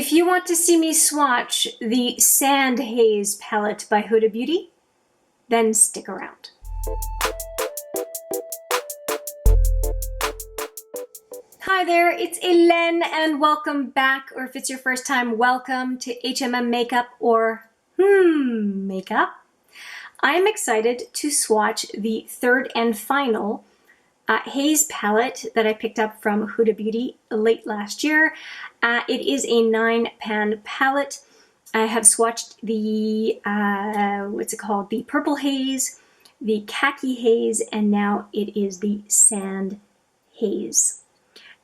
If you want to see me swatch the Sand Haze palette by Huda Beauty, then stick around. Hi there, it's Hélène and welcome back, or if it's your first time, welcome to HMM Makeup or Makeup. I am excited to swatch the third and final Haze palette that I picked up from Huda Beauty late last year. It is a 9-pan palette. I have swatched the, the Purple Haze, the Khaki Haze, and now it is the Sand Haze.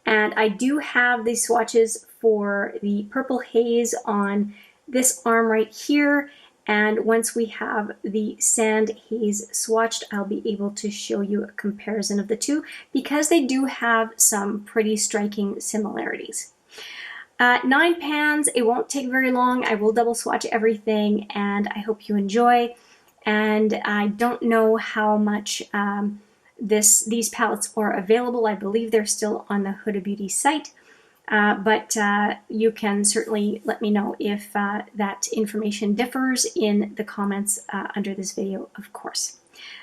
And I do have the swatches for the Purple Haze on this arm right here. And once we have the Sand Haze swatched, I'll be able to show you a comparison of the two because they do have some pretty striking similarities. 9 pans, it won't take very long. I will double swatch everything and I hope you enjoy. And I don't know how much these palettes are available. I believe they're still on the Huda Beauty site. But you can certainly let me know if that information differs in the comments under this video, of course.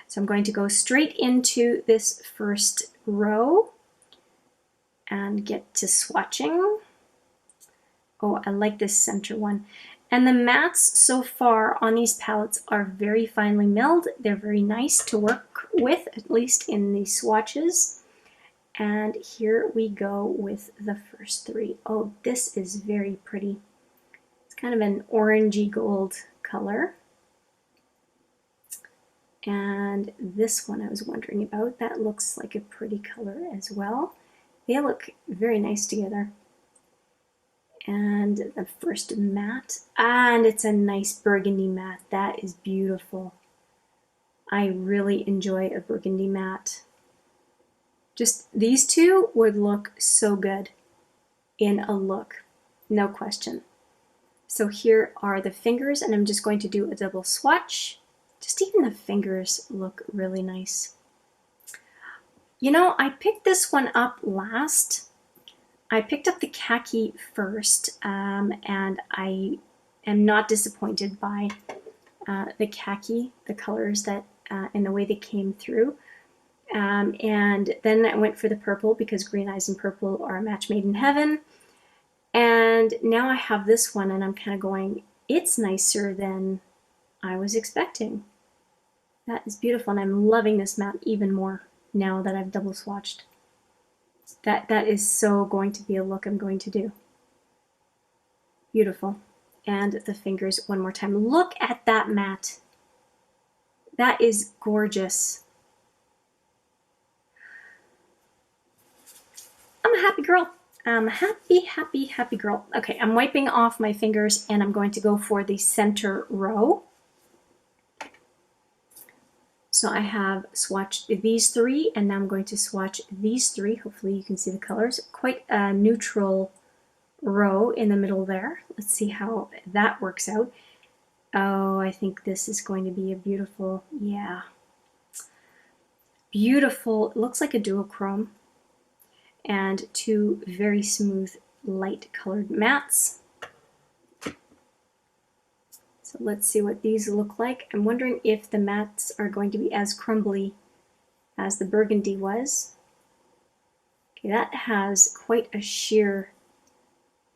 So I'm going to go straight into this first row and get to swatching. Oh, I like this center one. And the mattes so far on these palettes are very finely milled. They're very nice to work with, at least in the swatches. And here we go with the first 3. Oh, this is very pretty. It's kind of an orangey gold color. And this one I was wondering about. That looks like a pretty color as well. They look very nice together. And the first matte. And it's a nice burgundy matte. That is beautiful. I really enjoy a burgundy matte. Just these two would look so good in a look, no question. So here are the fingers, and I'm just going to do a double swatch. Just even the fingers look really nice. You know, I picked this one up last. I picked up the khaki first, and I am not disappointed by the khaki, the colors that, and the way they came through. And then I went for the purple because green eyes and purple are a match made in heaven. And now I have this one and I'm kind of going, it's nicer than I was expecting. That is beautiful, and I'm loving this matte even more now that I've double swatched. That is so going to be a look I'm going to do. Beautiful. And the fingers one more time. Look at that matte. That is gorgeous. I'm a happy girl. I'm a happy girl. Okay, I'm wiping off my fingers and I'm going to go for the center row. So I have swatched these 3 and now I'm going to swatch these 3. Hopefully you can see the colors. Quite a neutral row in the middle there. Let's see how that works out. Oh, I think this is going to be a beautiful, yeah. Beautiful, it looks like a duochrome. And 2 very smooth light colored mattes. So let's see what these look like. I'm wondering if the mattes are going to be as crumbly as the burgundy was. Okay, that has quite a sheer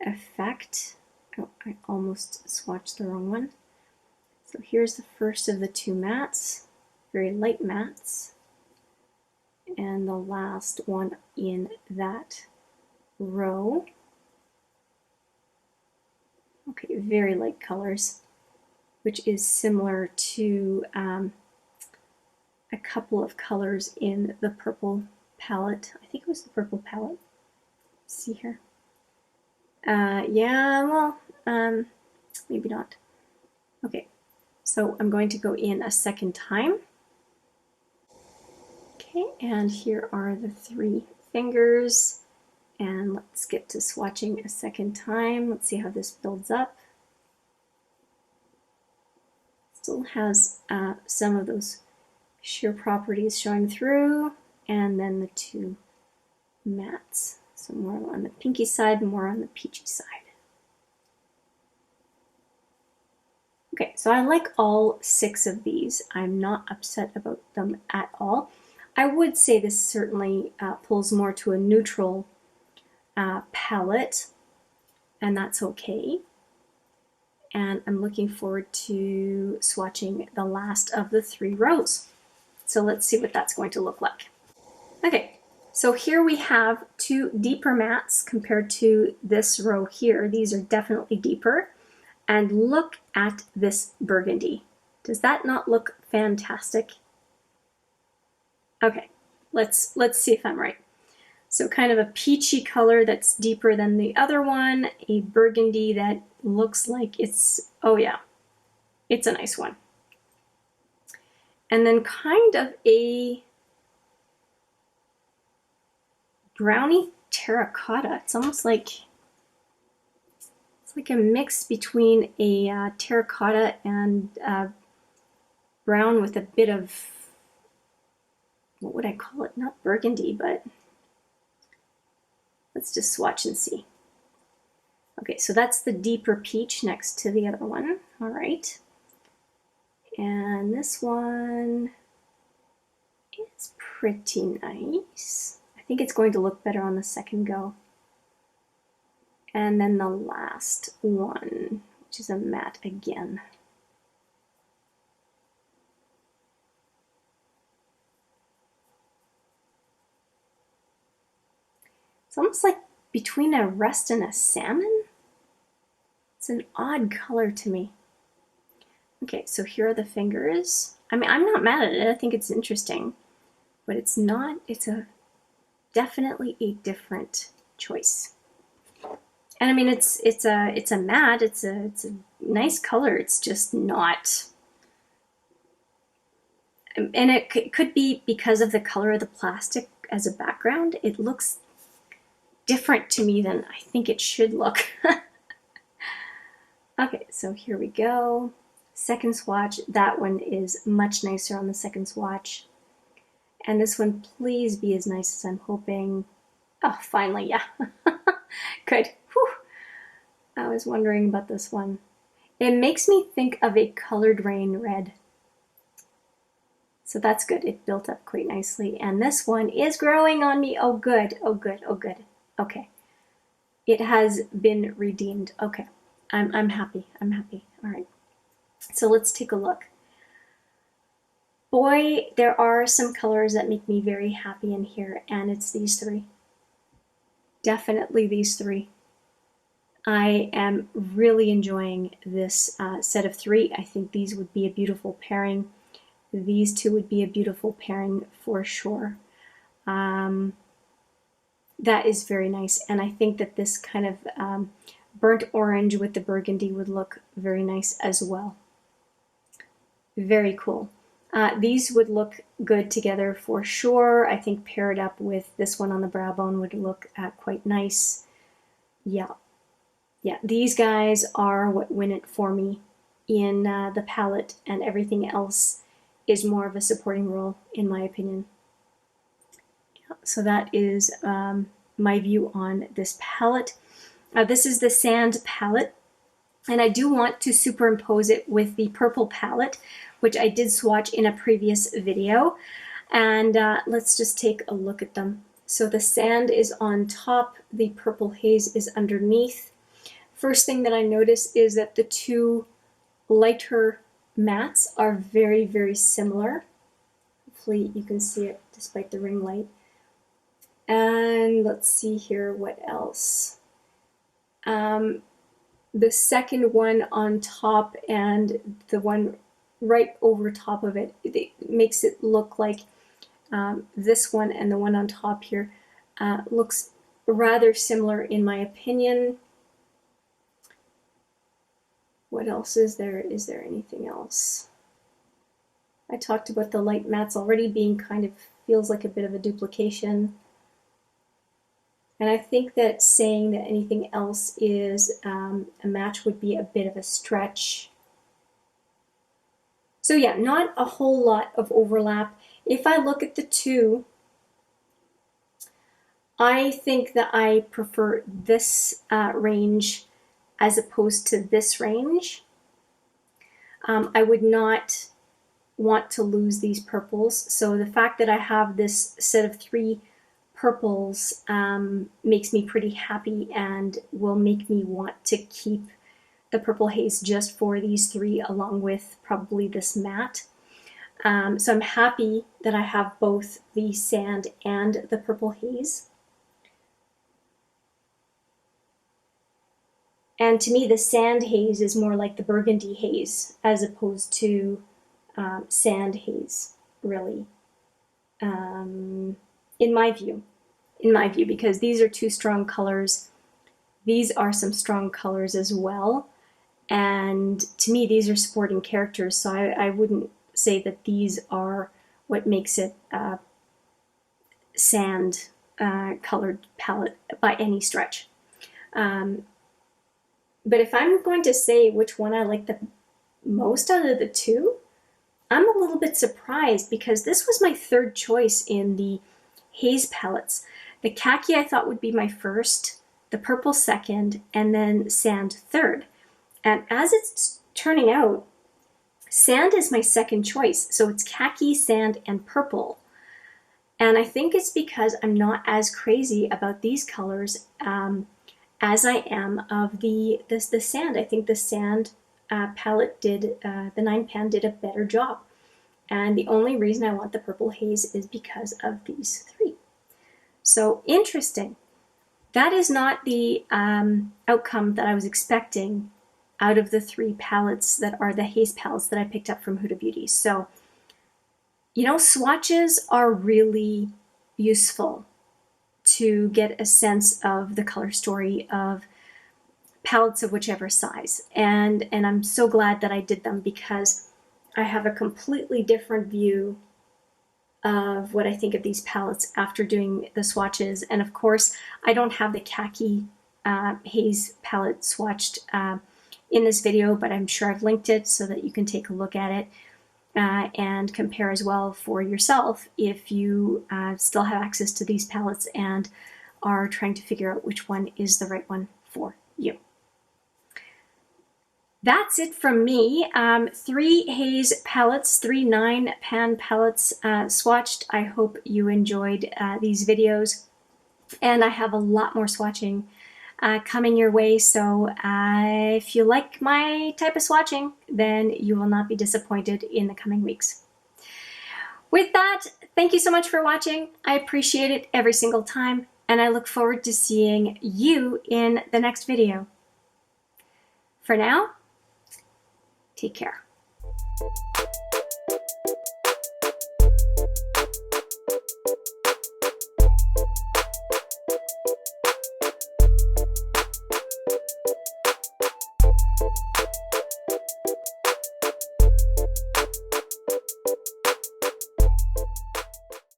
effect. Oh, I almost swatched the wrong one. So here's the first of the 2 mattes, very light mattes. And the last one in that row. Okay, very light colors, which is similar to a couple of colors in the purple palette. I think it was the purple palette. Let's see here. Yeah, well, maybe not. Okay, so I'm going to go in a second time. Okay, and here are the 3 fingers, and let's get to swatching a second time. Let's see how this builds up. Still has some of those sheer properties showing through, and then the 2 mattes. So more on the pinky side, more on the peachy side. Okay, so I like all 6 of these. I'm not upset about them at all. I would say this certainly pulls more to a neutral palette, and that's okay. And I'm looking forward to swatching the last of the 3 rows. So let's see what that's going to look like. Okay, so here we have 2 deeper mattes compared to this row here. These are definitely deeper. And look at this burgundy. Does that not look fantastic? Okay, let's see if I'm right. So kind of a peachy color that's deeper than the other one, a burgundy that looks like it's, oh yeah, it's a nice one. And then kind of a brownie terracotta. It's almost like, it's like a mix between a terracotta and brown with a bit of, what would I call it? Not burgundy, but let's just swatch and see. Okay, so that's the deeper peach next to the other one. All right. And this one is pretty nice. I think it's going to look better on the second go. And then the last one, which is a matte again. It's almost like between a rust and a salmon. It's an odd color to me. Okay, so here are the fingers. I mean, I'm not mad at it. I think it's interesting, but it's not, it's definitely a different choice. And I mean, it's a matte, it's a nice color. It's just not, and it could be because of the color of the plastic as a background. It looks different to me than I think it should look. Okay, so here we go. Second swatch. That one is much nicer on the second swatch. And this one, please be as nice as I'm hoping. Oh, finally, yeah. Good. Whew. I was wondering about this one. It makes me think of a Colored Rain red. So that's good. It built up quite nicely. And this one is growing on me. Oh, good. Oh, good. Oh, good. Okay. It has been redeemed. Okay. I'm happy. I'm happy. All right. So let's take a look. Boy, there are some colors that make me very happy in here, and it's these 3. Definitely these 3. I am really enjoying this set of 3. I think these would be a beautiful pairing. These 2 would be a beautiful pairing for sure. That is very nice, and I think that this kind of burnt orange with the burgundy would look very nice as well. Very cool. These would look good together for sure. I think paired up with this one on the brow bone would look quite nice. Yeah. Yeah, these guys are what win it for me in the palette, and everything else is more of a supporting role, in my opinion. Yeah, so that is my view on this palette. This is the Sand palette, and I do want to superimpose it with the Purple palette, which I did swatch in a previous video. And let's just take a look at them. So the Sand is on top, the Purple Haze is underneath. First thing that I notice is that the 2 lighter mattes are very, very similar. Hopefully you can see it despite the ring light. And let's see here, what else? The second one on top and the one right over top of it, it makes it look like this one and the one on top here looks rather similar in my opinion. What else is there? Is there anything else? I talked about the light mattes already being kind of, feels like a bit of a duplication. And I think that saying that anything else is a match would be a bit of a stretch. So yeah, not a whole lot of overlap. If I look at the 2, I think that I prefer this range as opposed to this range. I would not want to lose these purples. So the fact that I have this set of 3 purples makes me pretty happy and will make me want to keep the Purple Haze just for these 3, along with probably this matte. So I'm happy that I have both the sand and the Purple Haze. And to me, the sand haze is more like the burgundy haze as opposed to sand haze, really, in my view, because these are 2 strong colors. These are some strong colors as well. And to me, these are supporting characters, so I wouldn't say that these are what makes it a sand colored palette by any stretch. But if I'm going to say which one I like the most out of the 2, I'm a little bit surprised because this was my 3rd choice in the haze palettes. The khaki I thought would be my first, the purple second, and then sand third. And as it's turning out, sand is my 2nd choice. So it's khaki, sand, and purple. And I think it's because I'm not as crazy about these colors as I am of the sand. I think the sand palette did, the 9pan did a better job. And the only reason I want the Purple Haze is because of these 3. So interesting. That is not the outcome that I was expecting out of the 3 palettes that are the haze palettes that I picked up from Huda Beauty. So, you know, swatches are really useful to get a sense of the color story of palettes of whichever size. And I'm so glad that I did them because I have a completely different view of what I think of these palettes after doing the swatches. And of course, I don't have the khaki haze palette swatched in this video, but I'm sure I've linked it so that you can take a look at it and compare as well for yourself if you still have access to these palettes and are trying to figure out which one is the right one for you. That's it from me. 3 haze palettes, 3 9pan palettes swatched. I hope you enjoyed these videos. And I have a lot more swatching coming your way, so if you like my type of swatching, then you will not be disappointed in the coming weeks. With that, thank you so much for watching. I appreciate it every single time, and I look forward to seeing you in the next video. For now, take care.